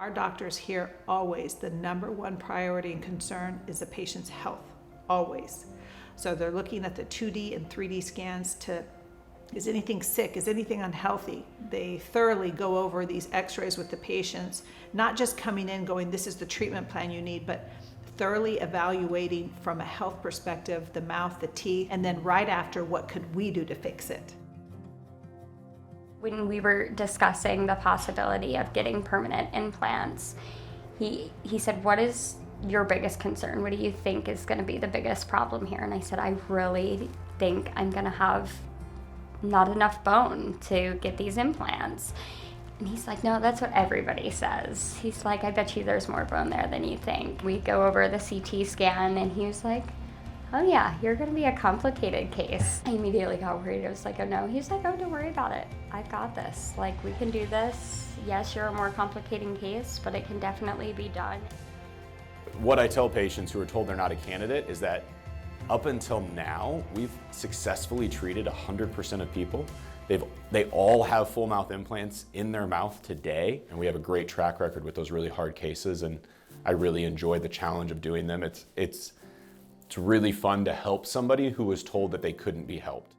Our doctors here always, the number one priority and concern is the patient's health, always. So they're looking at the 2D and 3D scans to, is anything sick, is anything unhealthy? They thoroughly go over these x-rays with the patients, not just coming in going, this is the treatment plan you need, but thoroughly evaluating from a health perspective, the mouth, the teeth, and then right after, what could we do to fix it? When we were discussing the possibility of getting permanent implants, he said, what is your biggest concern? What do you think is going to be the biggest problem here? And I said, I really think I'm going to have not enough bone to get these implants. And he's like, no, that's what everybody says. He's like, I bet you there's more bone there than you think. We go over the CT scan and he was like, oh yeah, you're gonna be a complicated case. I immediately got worried. I was like, oh no. He's like, oh, don't worry about it. I've got this. Like, we can do this. Yes, you're a more complicating case, but it can definitely be done. What I tell patients who are told they're not a candidate is that up until now, we've successfully treated 100% of people. They all have full mouth implants in their mouth today, and we have a great track record with those really hard cases, and I really enjoy the challenge of doing them. It's really fun to help somebody who was told that they couldn't be helped.